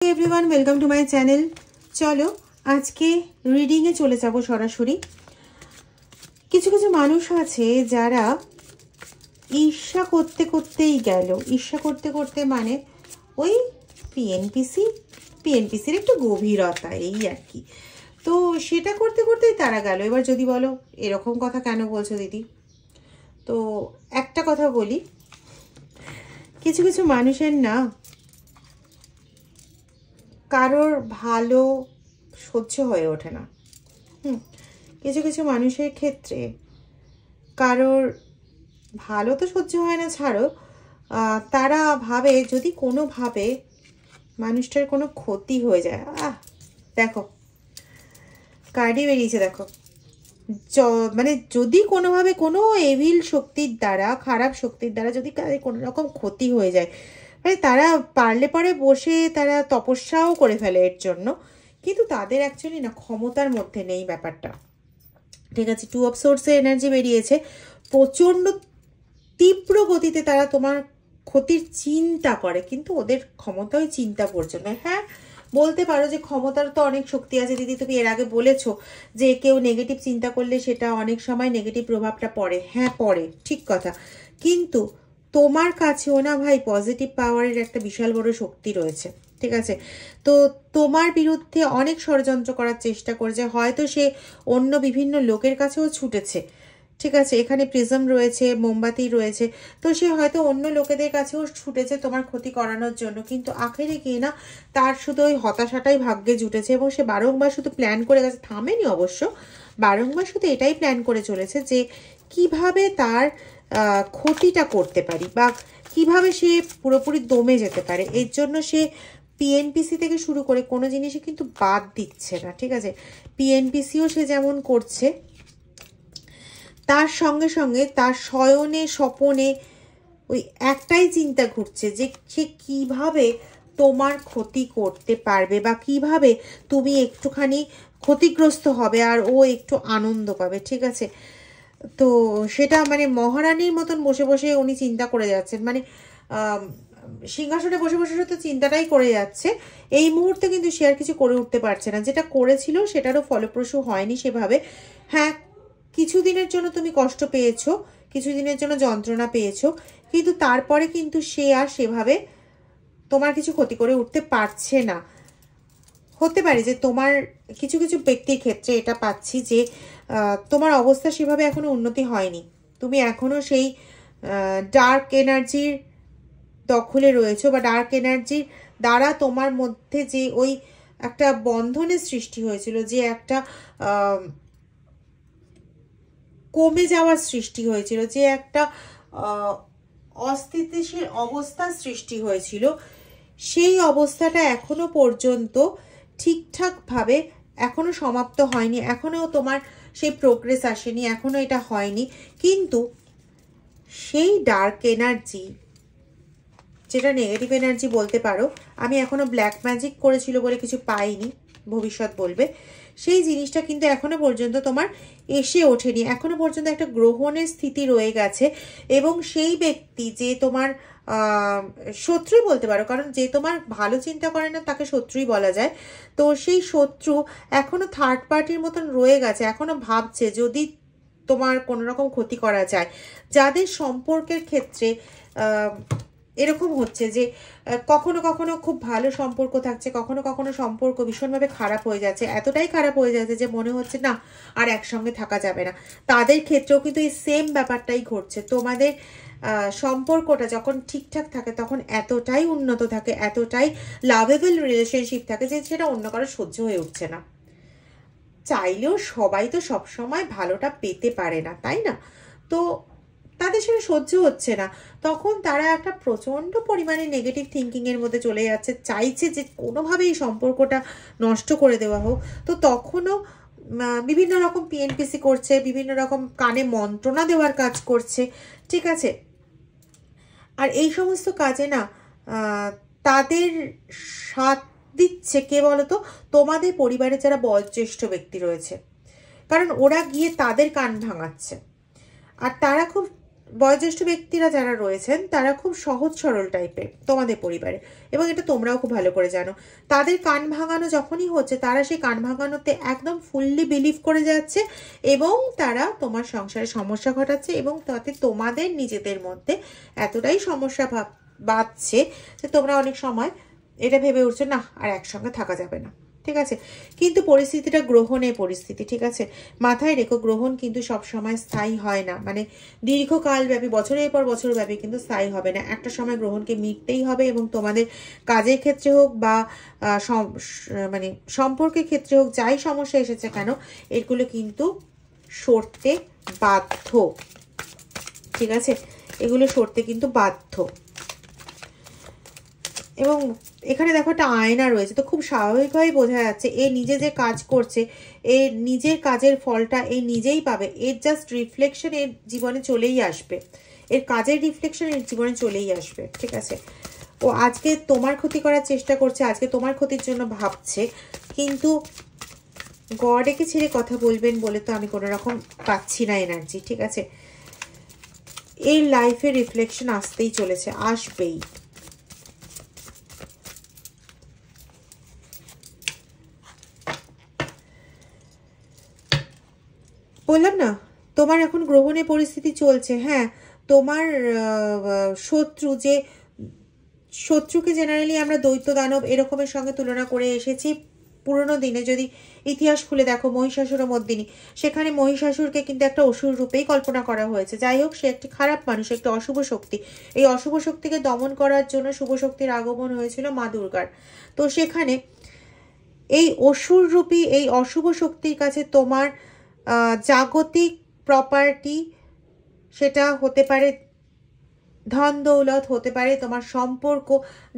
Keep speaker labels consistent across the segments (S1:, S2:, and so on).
S1: Everyone, welcome to my channel. চলো আজকে রিডিংয়ে চলে যাব সরাসরি। কিছু কিছু মানুষ আছে যারা ঈর্ষা করতে করতেই গেল, ঈর্ষা করতে করতে মানে ওই পিএনপিসির একটু গভীরতা, এই আর কি। তো সেটা করতে করতেই তারা গেল। এবার যদি বলো এরকম কথা কেন বলছো দিদি, তো একটা কথা বলি, কিছু কিছু মানুষের না কারোর ভালো সহ্য হয়ে ওঠে না। কিছু কিছু মানুষের ক্ষেত্রে কারোর ভালো তো সহ্য হয় না, ছাড়ো, তারা ভাবে যদি কোনোভাবে মানুষটার কোনো ক্ষতি হয়ে যায়। দেখো কার্ডই বেরিয়েছে, দেখো মানে যদি কোনোভাবে কোনো এভিল শক্তির দ্বারা, খারাপ শক্তির দ্বারা যদি কোনো রকম ক্ষতি হয়ে যায়, মানে তারা পারলে পরে বসে তারা তপস্যাও করে ফেলে এর জন্য, কিন্তু তাদের অ্যাকচুয়ালি না ক্ষমতার মধ্যে নেই ব্যাপারটা। ঠিক আছে, 2 অফ সোর্সের এনার্জি বেরিয়েছে। প্রচণ্ড তীব্র গতিতে তারা তোমার ক্ষতির চিন্তা করে, কিন্তু ওদের ক্ষমতা ওই চিন্তা পর্যন্ত। হ্যাঁ, বলতে পারো যে ক্ষমতার তো অনেক শক্তি আছে দিদি, তুমি এর আগে বলেছো যে কেউ নেগেটিভ চিন্তা করলে সেটা অনেক সময় নেগেটিভ প্রভাবটা পড়ে। হ্যাঁ পড়ে, ঠিক কথা, কিন্তু তোমার কাছেও না ভাই পজিটিভ পাওয়ারের একটা বিশাল বড় শক্তি রয়েছে। ঠিক আছে, তো তোমার বিরুদ্ধে অনেক ষড়যন্ত্র করার চেষ্টা করেছে, হয়তো সে অন্য বিভিন্ন লোকের কাছেও ছুটেছে। ঠিক আছে, এখানে প্রিজম রয়েছে, মোমবাতি রয়েছে, তো সে হয়তো অন্য লোকেদের কাছেও ছুটেছে তোমার ক্ষতি করানোর জন্য, কিন্তু আখেরে গিয়ে না তার শুধু ওই হতাশাটাই ভাগ্যে জুটেছে, এবং সে বারংবার শুধু প্ল্যান করে গেছে, থামেনি অবশ্য, বারংবার শুধু এটাই প্ল্যান করে চলেছে যে কিভাবে তার ক্ষতিটা করতে পারি বা কিভাবে সে পুরোপুরি দমে যেতে পারে। এর জন্য সে পিএনপিসি থেকে শুরু করে কোনো জিনিসই কিন্তু বাদ দিচ্ছে না। ঠিক আছে, পিএনপিসিও সে যেমন করছে, তার সঙ্গে সঙ্গে তার শয়নে স্বপনে ওই একটাই চিন্তা ঘুরছে যে সে কিভাবে তোমার ক্ষতি করতে পারবে বা কিভাবে তুমি একটুখানি ক্ষতিগ্রস্ত হবে আর ও একটু আনন্দ পাবে। ঠিক আছে, তো সেটা মানে মহারানীর মতন বসে বসে উনি চিন্তা করে যাচ্ছেন, মানে সিংহাসনে বসে বসে তো চিন্তাটাই করে যাচ্ছে। এই মুহূর্তে কিন্তু সে আর কিছু করে উঠতে পারছে না, যেটা করেছিল সেটারও ফলপ্রসূ হয়নি সেভাবে। হ্যাঁ, কিছুদিনের জন্য তুমি কষ্ট পেয়েছো, কিছুদিনের জন্য যন্ত্রণা পেয়েছো, কিন্তু তারপরে কিন্তু সে আর সেভাবে তোমার কিছু ক্ষতি করে উঠতে পারছে না। হতে পারে যে তোমার কিছু কিছু ব্যক্তির ক্ষেত্রে এটা পাচ্ছি যে তোমার অবস্থা সেভাবে এখনো উন্নতি হয়নি, তুমি এখনো সেই ডার্ক এনার্জির দখলে রয়েছে, বা ডার্ক এনার্জির দ্বারা তোমার মধ্যে যে ওই একটা বন্ধনের সৃষ্টি হয়েছিল, যে একটা কমে যাওয়ার সৃষ্টি হয়েছিল, যে একটা অস্থিতিশীল অবস্থার সৃষ্টি হয়েছিল, সেই অবস্থাটা এখনো পর্যন্ত ঠিকঠাকভাবে এখনো সমাপ্ত হয়নি, এখনো তোমার সেই প্রোগ্রেস আসেনি, এখনো এটা হয়নি। কিন্তু সেই ডার্ক এনার্জি, যেটা নেগেটিভ এনার্জি বলতে পারো, আমি এখনো ব্ল্যাক ম্যাজিক করেছিল বলে কিছু পাইনি, ভবিষ্যৎ বলবে, সেই জিনিসটা কিন্তু এখনো পর্যন্ত তোমার এসে ওঠেনি, এখনো পর্যন্ত একটা গ্রহণের স্থিতি রয়ে গেছে। এবং সেই ব্যক্তি যে তোমার শত্রুই বলতে পারো, কারণ যে তোমার ভালো চিন্তা করে না তাকে শত্রুই বলা যায়, তো সেই শত্রু এখনো থার্ড পার্টির মতন রয়ে গেছে, এখনো ভাবছে যদি তোমার কোনো রকম ক্ষতি করা যায়। যাদের সম্পর্কের ক্ষেত্রে এরকম হচ্ছে যে কখনো কখনো খুব ভালো সম্পর্ক থাকছে, কখনো কখনো সম্পর্ক ভীষণভাবে খারাপ হয়ে যাচ্ছে, এতটাই খারাপ হয়ে যাচ্ছে যে মনে হচ্ছে না আর একসঙ্গে থাকা যাবে না, তাদের ক্ষেত্রেও কিন্তু এই সেম ব্যাপারটাই ঘটছে। তোমাদের সম্পর্কটা যখন ঠিকঠাক থাকে তখন এতটাই উন্নত থাকে, এতটাই লাভেবল রিলেশনশিপ থাকে যে সেটা অন্য কারো সহ্য হয়ে উঠছে না। চাইলেও সবাই তো সবসময় ভালোটা পেতে পারে না, তাই না? তো তাদের সেটা সহ্য হচ্ছে না, তখন তারা একটা প্রচণ্ড পরিমাণে নেগেটিভ থিঙ্কিংয়ের মধ্যে চলে যাচ্ছে, চাইছে যে কোনোভাবে এই সম্পর্কটা নষ্ট করে দেওয়া হোক। তো তখনও বিভিন্ন রকম পিএনপিসি করছে, বিভিন্ন রকম কানে মন্ত্রণা দেওয়ার কাজ করছে। ঠিক আছে, আর এই সমস্ত কাজে না তাদের সাথ দিচ্ছে কে বলতো? তোমাদের পরিবারে যারা বয়োজ্যেষ্ঠ ব্যক্তি রয়েছে, কারণ ওরা গিয়ে তাদের কান ভাঙাচ্ছে, আর তারা খুব বয়োজ্যেষ্ঠ ব্যক্তিরা যারা রয়েছেন তারা খুব সহজ সরল টাইপের তোমাদের পরিবারে, এবং এটা তোমরাও খুব ভালো করে জানো। তাদের কান ভাঙানো যখনই হচ্ছে তারা সেই কান ভাঙানোতে একদম ফুললি বিলিভ করে যাচ্ছে এবং তারা তোমার সংসারে সমস্যা ঘটাচ্ছে, এবং তাতে তোমাদের নিজেদের মধ্যে এতটাই সমস্যা বাঁধছে যে তোমরা অনেক সময় এটা ভেবে উঠছো না আর একসঙ্গে থাকা যাবে না, ঠিক আছে। কিন্তু পরিস্থিতিটা গ্রহণের পরিস্থিতি, ঠিক আছে। মাথায় রেখো, গ্রহণ কিন্তু সব সময় স্থায়ী হয় না, মানে দীর্ঘকাল ব্যাপী বছরের পর বছর ব্যাপী কিন্তু স্থায়ী হবে না। একটা সময় গ্রহণকে মিটতেই হবে, এবং তোমাদের কাজের ক্ষেত্রে হোক বা মানে সম্পর্কের ক্ষেত্রে হোক, যাই সমস্যা এসেছে কেন এগুলো কিন্তু সরতে বাধ্য, ঠিক আছে। এগুলো সরতে কিন্তু বাধ্য। এবং এখানে দেখো একটা আয়না রয়েছে, তো খুব স্বাভাবিকভাবেই বোঝা যাচ্ছে এ নিজে যে কাজ করছে, এর নিজের কাজের ফলটা এই নিজেই পাবে। এর জাস্ট রিফ্লেকশন এর জীবনে চলেই আসবে, এর কাজের রিফ্লেকশন এর জীবনে চলেই আসবে, ঠিক আছে। ও আজকে তোমার ক্ষতি করার চেষ্টা করছে, আজকে তোমার ক্ষতির জন্য ভাবছে, কিন্তু গডকে ছেড়ে কথা বলবেন বলে তো আমি কোনো রকম পাচ্ছি না এনার্জি, ঠিক আছে। এই লাইফের রিফ্লেকশন আসতেই চলেছে, আসবেই। বললাম না তোমার এখন গ্রহণের পরিস্থিতি চলছে। হ্যাঁ, তোমার শত্রুকে জেনারেলি আমরা দৈত্য দানব এরকমের সঙ্গে তুলনা করে এসেছি পুরনো দিনে। যদি ইতিহাস খুলে দেখো মহিষাসুর মর্দিনী, সেখানে মহিষাসুরকে কিন্তু একটা অসুর রূপেই কল্পনা করা হয়েছে। যাই হোক, সে একটি খারাপ মানুষ, একটি অশুভ শক্তি। এই অশুভ শক্তিকে দমন করার জন্য শুভ শক্তির আগমন হয়েছিল মা দুর্গার। তো সেখানে এই অসুর রূপী এই অশুভ শক্তির কাছে তোমার জাগতিক প্রপার্টি, সেটা হতে পারে ধন দৌলত, হতে পারে তোমার সম্পর্ক,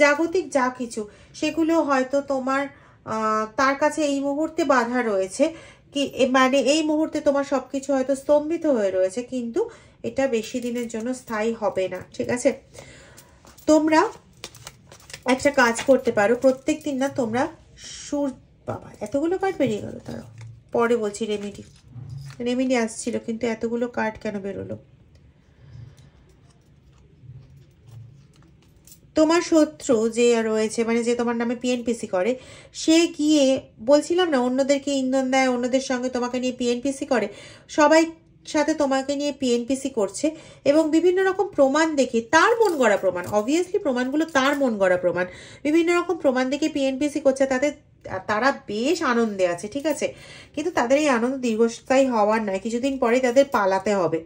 S1: জাগতিক যা কিছু, সেগুলো হয়তো তোমার তার কাছে এই মুহূর্তে বাধা রয়েছে, কি মানে এই মুহূর্তে তোমার সবকিছু হয়তো স্তম্ভিত হয়ে রয়েছে, কিন্তু এটা বেশি দিনের জন্য স্থায়ী হবে না, ঠিক আছে। তোমরা একটা কাজ করতে পারো, প্রত্যেক দিন না তোমরা বাবা এতগুলো কার্ড বেরিয়ে গেল, তারা পরে বলছি। রেমেডি আসছিল, কিন্তু এতগুলো কার্ড কেন বেরোলো? তোমার শত্রু যে রয়েছে, মানে যে তোমার নামে পিএনপিসি করে, সে গিয়ে বলছিলাম না অন্যদেরকে ইন্ধন দেয়, অন্যদের সঙ্গে তোমাকে নিয়ে পিএনপিসি করে, সবাই সাথে তোমাকে নিয়ে পিএনপিসি করছে, এবং বিভিন্ন রকম প্রমাণ দেখে, তার মন গড়া প্রমাণ, অবভিয়াসলি প্রমাণগুলো তার মন গড়া প্রমাণ, বিভিন্ন রকম প্রমাণ দেখে পিএনপিসি করছে, তাতে তারা বেশ আনন্দে আছে, ঠিক আছে। কিন্তু তাদের এই আনন্দ দীর্ঘস্থায়ী হওয়ার নয়, কিছুদিন পরেই তাদের পালাতে হবে,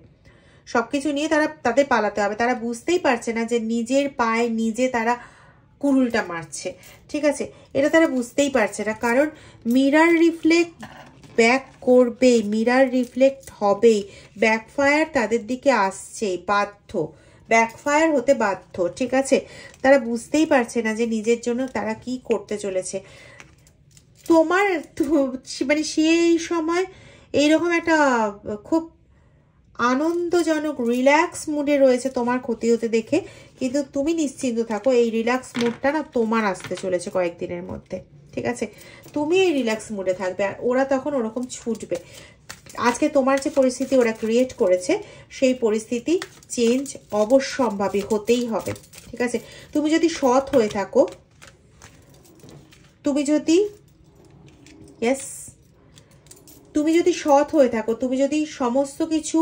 S1: সবকিছু নিয়ে তাদের পালাতে হবে। তারা বুঝতেই পারছে না যে নিজের পায়ে নিজে তারা কুড়ুলটা মারছে, ঠিক আছে। এটা তারা বুঝতেই পারছে না, কারণ মিরার রিফ্লেক্ট ব্যাক করবেই, মিরার রিফ্লেক্ট হবেই, ব্যাকফায়ার তাদের দিকে আসছেই, বাধ্য, ব্যাকফায়ার হতে বাধ্য, ঠিক আছে। তারা বুঝতেই পারছে না যে নিজের জন্য তারা কি করতে চলেছে। তোমার মানে সেই সময় এইরকম একটা খুব আনন্দজনক রিল্যাক্স মুডে রয়েছে তোমার ক্ষতি হতে দেখে, কিন্তু তুমি নিশ্চিন্ত থাকো, এই রিল্যাক্স মুডটা না তোমার আসতে চলেছে কয়েকদিনের মধ্যে, ঠিক আছে। তুমি এই রিল্যাক্স মুডে থাকবে, আর ওরা তখন ওরকম ছুটবে। আজকে তোমার যে পরিস্থিতি ওরা ক্রিয়েট করেছে, সেই পরিস্থিতি চেঞ্জ অবশ্যম্ভাবী হতেই হবে, ঠিক আছে। তুমি যদি সৎ হয়ে থাকো, তুমি যদি সৎ হয়ে থাকো, তুমি যদি সমস্ত কিছু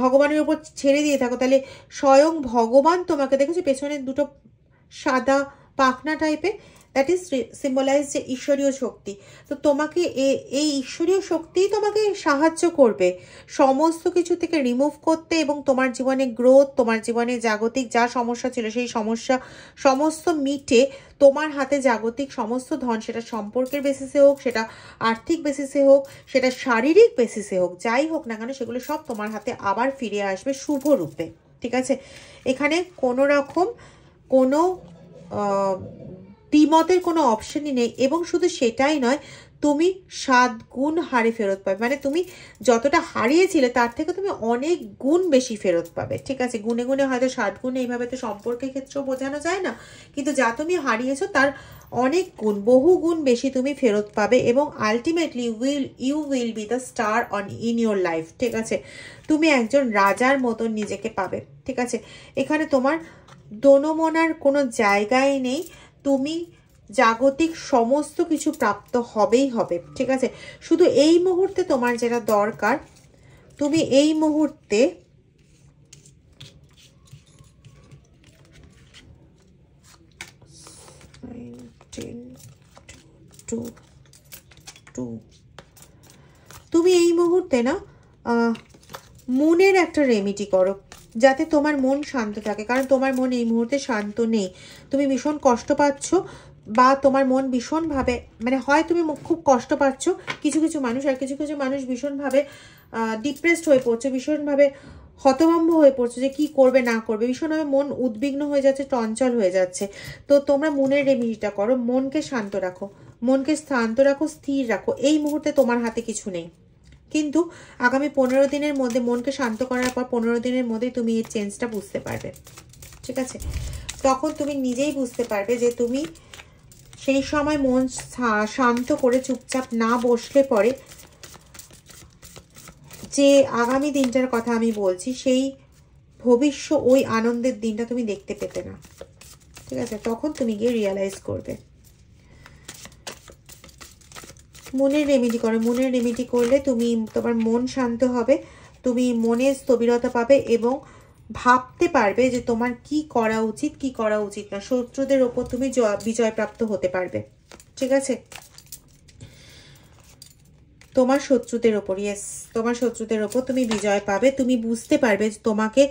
S1: ভগবানের উপর ছেড়ে দিয়ে থাকো, তাহলে স্বয়ং ভগবান তোমাকে, দেখেছো পেছনে দুটো সাদা পাখনা টাইপের, দ্যাট ইজ সিম্বলাইজ যে ঈশ্বরীয় শক্তি। তো তোমাকে এই ঈশ্বরীয় শক্তিই তোমাকে সাহায্য করবে সমস্ত কিছু থেকে রিমুভ করতে, এবং তোমার জীবনে গ্রোথ, তোমার জীবনে জাগতিক যা সমস্যা ছিল সেই সমস্যা সমস্ত মিটে তোমার হাতে জাগতিক সমস্ত ধন, সেটা সম্পর্কের বেসিসে হোক, সেটা আর্থিক বেসিসে হোক, সেটা শারীরিক বেসিসে হোক, যাই হোক না কেন, সেগুলো সব তোমার হাতে আবার ফিরে আসবে শুভ রূপে, ঠিক আছে। এখানে কোনো রকম কোনো দ্বিমতের কোনো অপশনই নেই। এবং শুধু সেটাই নয়, তুমি 7 গুণ হারে ফেরত পাবে। মানে তুমি যতটা হারিয়েছিলে তার থেকে তুমি অনেক গুণ বেশি ফেরত পাবে। ঠিক আছে, গুণে গুণে হয়তো 7 গুণ, এইভাবে তো সম্পর্কের ক্ষেত্রেও বোঝানো যায় না, কিন্তু যা তুমি হারিয়েছো তার অনেক গুণ, বহু গুণ বেশি তুমি ফেরত পাবে। এবং ultimately you will be the star in your life. ঠিক আছে, তুমি একজন রাজার মতন নিজেকে পাবে। ঠিক আছে, এখানে তোমার দোনোমনার কোনো জায়গায় নেই, তুমি জাগতিক সমস্ত কিছু প্রাপ্ত হবেই হবে। ঠিক আছে, শুধু এই মুহূর্তে তোমার যেটা দরকার, তুমি এই মুহূর্তে তুমি এই মুহূর্তে না মনের একটা রেমেডি করো, যাতে তোমার মন শান্ত থাকে। কারণ তোমার মন এই মুহূর্তে শান্ত নেই, তুমি ভীষণ কষ্ট পাচ্ছ, বা তোমার মন ভীষণভাবে, মানে হয় তুমি খুব কষ্ট পাচ্ছ কিছু কিছু মানুষ, আর কিছু কিছু মানুষ ভীষণভাবে ডিপ্রেসড হয়ে পড়ছে, ভীষণভাবে হতভম্ব হয়ে পড়ছে যে কি করবে না করবে, ভীষণভাবে মন উদ্বিগ্ন হয়ে যাচ্ছে, চঞ্চল হয়ে যাচ্ছে। তো তোমরা মনের রেমেডিটা করো, মনকে শান্ত রাখো, মনকে শান্ত রাখো, স্থির রাখো। এই মুহূর্তে তোমার হাতে কিছু নেই, কিন্তু আগামী 15 দিনের মধ্যে মনকে শান্ত করার পর 15 দিনের মধ্যে তুমি এই চেঞ্জটা বুঝতে পারবে। ঠিক আছে, তখন তুমি নিজেই বুঝতে পারবে যে তুমি সেই সময় মন শান্ত করে চুপচাপ না বসলে পরে যে আগামী দিনটার কথা আমি বলছি, সেই ভবিষ্য ওই আনন্দের দিনটা তুমি দেখতে পেতে না। ঠিক আছে, তখন তুমি গিয়ে রিয়ালাইজ করবে। মনের রেমেডি করো, মনের রেমেডি করলে তুমি, তোমার মন শান্ত হবে, তুমি মনে স্থবিরতা পাবে এবং ভাবতে পারবে যে তোমার কি করা উচিত কি করা উচিত না। শত্রুদের ওপর তুমি বিজয়প্রাপ্ত হতে পারবে। ঠিক আছে, তোমার শত্রুদের ওপর, ইয়েস, তোমার শত্রুদের ওপর তুমি বিজয় পাবে। তুমি বুঝতে পারবে যে তোমাকে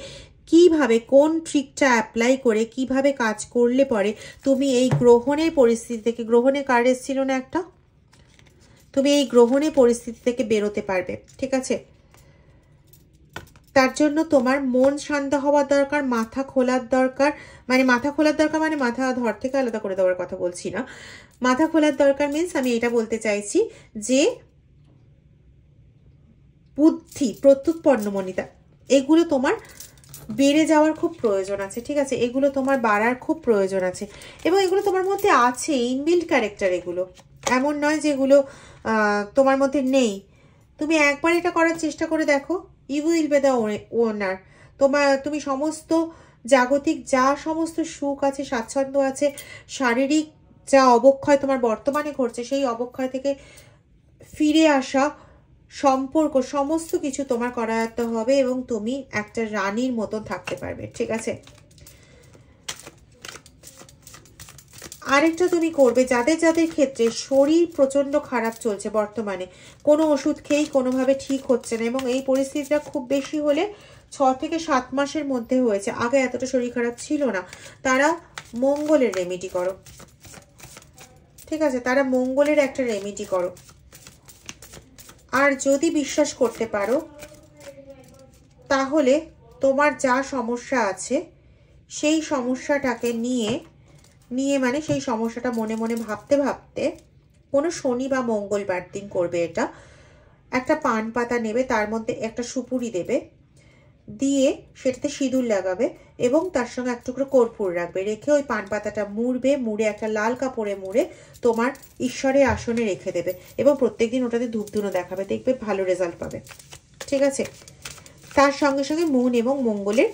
S1: কিভাবে, কোন ট্রিকটা অ্যাপ্লাই করে কিভাবে কাজ করলে পরে তুমি এই গ্রহণের পরিস্থিতি থেকে, গ্রহণের কার্ড এসেছিল না একটা, তুমি এই গ্রহণের পরিস্থিতি থেকে বেরোতে পারবে। ঠিক আছে, তার জন্য তোমার মন শান্ত হওয়ার দরকার, মাথা খোলার দরকার। মানে মাথা খোলার দরকার মানে মাথা ধর থেকে আলাদা করে দেওয়ার কথা বলছি না। মাথা খোলার দরকার মিন্স আমি এটা বলতে চাইছি যে বুদ্ধি, প্রত্যুৎপন্নমনিতা, এগুলো তোমার বেড়ে যাওয়ার খুব প্রয়োজন আছে। ঠিক আছে, এগুলো তোমার বাড়ার খুব প্রয়োজন আছে, এবং এগুলো তোমার মধ্যে আছে, ইনবিল্ড ক্যারেক্টার। এগুলো এমন নয় যেগুলো তোমার মধ্যে নেই। তুমি একবার এটা করার চেষ্টা করে দেখো, you will be the owner. তুমি সমস্ত জাগতিক যা সমস্ত সুখ আছে, স্বাচ্ছন্দ্য আছে, শারীরিক যা অবক্ষয় তোমার বর্তমানে ঘটছে, সেই অবক্ষয় থেকে ফিরে আসা, সম্পর্ক, সমস্ত কিছু তোমার করায়ত্ত হবে এবং তুমি একটা রানীর মতন থাকতে পারবে। ঠিক আছে, আরেকটা তুমি করবে, যাদের যাদের ক্ষেত্রে শরীর প্রচন্ড খারাপ চলছে বর্তমানে, কোনো ওষুধ খেয়েই কোনোভাবে ঠিক হচ্ছে না, এবং এই পরিস্থিতিটা খুব বেশি হলে 6 থেকে 7 মাসের মধ্যে হয়েছে, আগে এতটা শরীর খারাপ ছিল না, তারা মঙ্গলের রেমেডি করো। ঠিক আছে, তারা মঙ্গলের একটা রেমেডি করো। আর যদি বিশ্বাস করতে পারো, তাহলে তোমার যা সমস্যা আছে সেই সমস্যাটাকে নিয়ে মানে সেই সমস্যাটা মনে মনে ভাবতে ভাবতে, কোনো শনি বা মঙ্গলবার দিন করবে এটা। একটা পান পাতা নেবে, তার মধ্যে একটা সুপুরি দেবে, দিয়ে সেটাতে সিঁদুর লাগাবে এবং তার সঙ্গে এক টুকরো কর্পূর রাখবে, রেখে ওই পান পাতাটা মুড়ে একটা লাল কাপড়ে মুড়ে তোমার ঈশ্বরের আসনে রেখে দেবে, এবং প্রত্যেকদিন ওটাতে ধূপধুনো দেখাবে, দেখবে ভালো রেজাল্ট পাবে। ঠিক আছে, তার সঙ্গে সঙ্গে মুন এবং মঙ্গলের,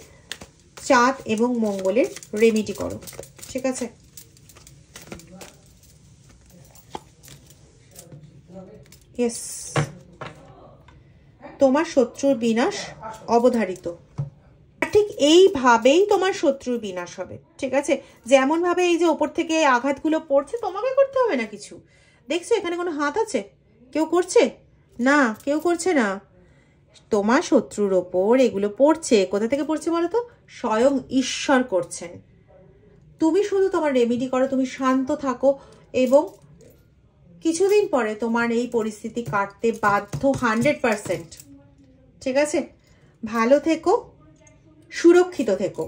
S1: চাঁদ এবং মঙ্গলের রেমেডি করো। ঠিক আছে, ইয়েস, তোমার শত্রুর বিনাশ অবধারিত। ঠিক এইভাবেই তোমার শত্রুর বিনাশ হবে। ঠিক আছে, যেমন ভাবে এই যে ওপর থেকে আঘাতগুলো পড়ছে, তোমাকে করতে হবে না কিছু। দেখছো এখানে কোনো হাত আছে? কেউ করছে না, কেউ করছে না। তোমার শত্রুর ওপর এগুলো পড়ছে, কোথা থেকে পড়ছে বলো তো? স্বয়ং ঈশ্বর করছেন। তুমি শুধু তোমার রেমেডি করো, তুমি শান্ত থাকো, এবং কিছুদিন পরে তোমার এই পরিস্থিতি কাটতে বাধ্য 100%। ঠিক আছে, ভালো থেকো, সুরক্ষিত থেকো।